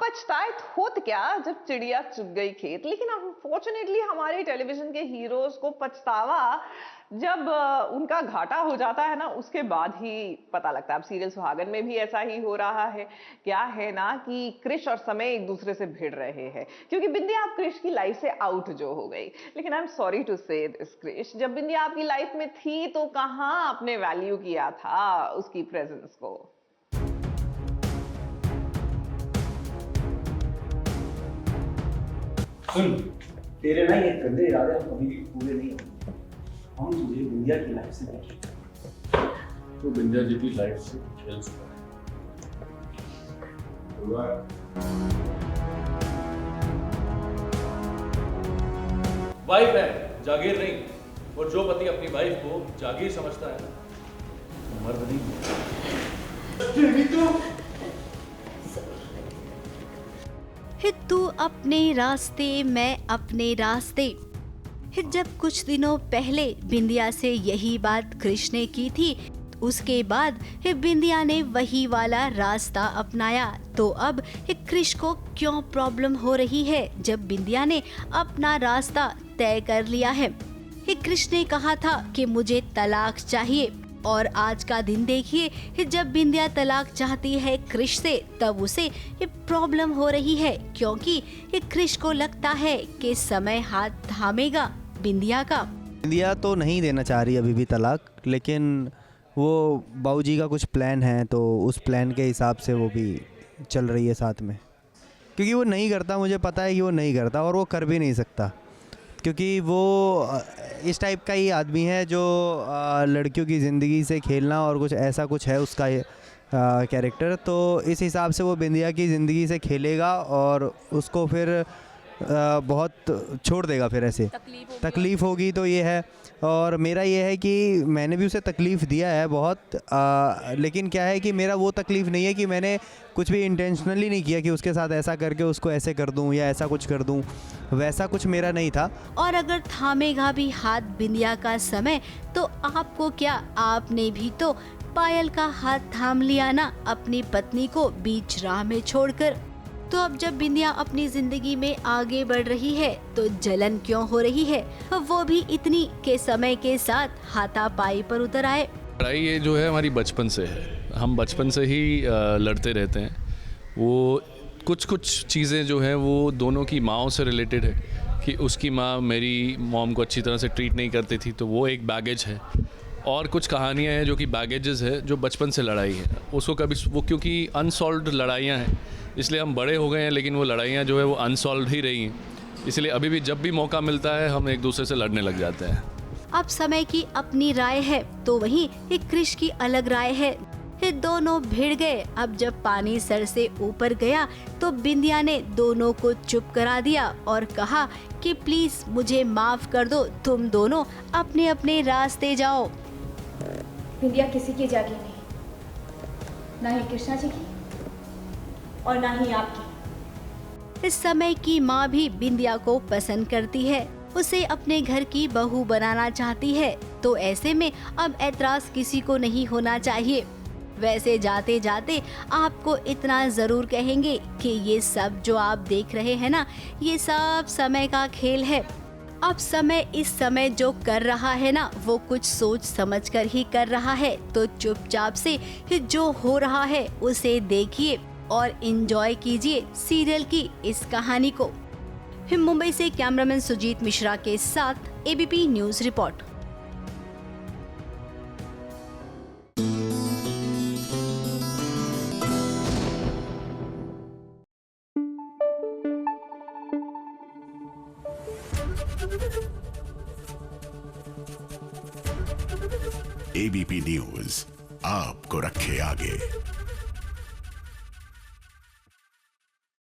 पछताए होत क्या जब चिड़िया चुग गई खेत। लेकिन अनफॉर्चुनेटली हमारे टेलीविजन के हीरोज को पछतावा जब उनका घाटा हो जाता है ना, उसके बाद ही पता लगता है। अब सीरियल सुहागन में भी ऐसा ही हो रहा है। क्या है ना कि कृष और समय एक दूसरे से भिड़ रहे हैं, क्योंकि बिंदिया अब कृष की लाइफ से आउट जो हो गई। लेकिन आई एम सॉरी टू से दिस कृष, जब बिंदिया आपकी लाइफ में थी तो कहाँ आपने वैल्यू किया था उसकी प्रेजेंस को। सुन, तेरे ना ये गंदे इरादे हम कभी भी पूरे नहीं होंगे। हम तुझे बिंदिया की लाइफ से देखेंगे। तो बिंदिया जी की लाइफ से खेल वाइफ है, जागीर नहीं। और जो पति अपनी वाइफ को जागीर समझता है ना, मर्द नहीं है। तू अपने रास्ते मैं अपने रास्ते। जब कुछ दिनों पहले बिंदिया से यही बात कृष ने की थी, उसके बाद बिंदिया ने वही वाला रास्ता अपनाया। तो अब कृष को क्यों प्रॉब्लम हो रही है जब बिंदिया ने अपना रास्ता तय कर लिया है। कृष ने कहा था कि मुझे तलाक चाहिए, और आज का दिन देखिए, जब बिंदिया तलाक चाहती है कृष से, तब उसे प्रॉब्लम हो रही है, क्योंकि कृष को लगता है कि समय हाथ थामेगा बिंदिया का। बिंदिया तो नहीं देना चाह रही अभी भी तलाक, लेकिन वो बाबूजी का कुछ प्लान है, तो उस प्लान के हिसाब से वो भी चल रही है साथ में। क्योंकि वो नहीं करता, मुझे पता है कि वो नहीं करता, और वो कर भी नहीं सकता, क्योंकि वो इस टाइप का ही आदमी है जो लड़कियों की ज़िंदगी से खेलना और कुछ ऐसा कुछ है उसका कैरेक्टर। तो इस हिसाब से वो बिंदिया की ज़िंदगी से खेलेगा और उसको फिर बहुत छोड़ देगा। फिर ऐसे तकलीफ़ होगी तो ये है। और मेरा ये है कि मैंने भी उसे तकलीफ़ दिया है बहुत, लेकिन क्या है कि मेरा वो तकलीफ़ नहीं है कि मैंने कुछ भी इंटेंशनली नहीं किया कि उसके साथ ऐसा करके उसको ऐसे कर दूं या ऐसा कुछ कर दूं, वैसा कुछ मेरा नहीं था। और अगर थामेगा भी हाथ बिंदिया का समय, तो आपको क्या, आपने भी तो पायल का हाथ थाम लिया ना अपनी पत्नी को बीच राह में छोड़कर। तो अब जब बिंदिया अपनी जिंदगी में आगे बढ़ रही है तो जलन क्यों हो रही है, वो भी इतनी के समय के साथ हाथापाई पर उतर आए। लड़ाई ये जो है हमारी बचपन से है, हम बचपन से ही लड़ते रहते हैं। वो कुछ चीज़ें जो हैं वो दोनों की माँओं से रिलेटेड है, कि उसकी माँ मेरी मॉम को अच्छी तरह से ट्रीट नहीं करती थी, तो वो एक बैगेज है। और कुछ कहानियाँ हैं जो कि बैगेजेस है, जो बचपन से लड़ाई है उसको कभी वो, क्योंकि अनसॉल्व्ड लड़ाइयाँ हैं, इसलिए हम बड़े हो गए हैं, लेकिन वो लड़ाइयाँ जो है वो अनसॉल्व्ड ही रही हैं। इसलिए अभी भी जब भी मौका मिलता है हम एक दूसरे से लड़ने लग जाते हैं। अब समय की अपनी राय है, तो वहीं एक कृष की अलग राय है। ये दोनों भिड़ गए। अब जब पानी सर से ऊपर गया तो बिंदिया ने दोनों को चुप करा दिया और कहा कि प्लीज मुझे माफ कर दो, तुम दोनों अपने अपने रास्ते जाओ। बिंदिया किसी की जागी नहीं, ना ही कृष्णा जी की और ना ही आपकी। इस समय की माँ भी बिंदिया को पसंद करती है, उसे अपने घर की बहू बनाना चाहती है, तो ऐसे में अब ऐतराज किसी को नहीं होना चाहिए। वैसे जाते जाते आपको इतना जरूर कहेंगे कि ये सब जो आप देख रहे हैं ना, ये सब समय का खेल है। अब समय इस समय जो कर रहा है ना, वो कुछ सोच समझ कर ही कर रहा है, तो चुपचाप से जो हो रहा है उसे देखिए और एंजॉय कीजिए सीरियल की इस कहानी को। मुंबई से कैमरामैन सुजीत मिश्रा के साथ ABP news report. ABP news आपको रखे आगे।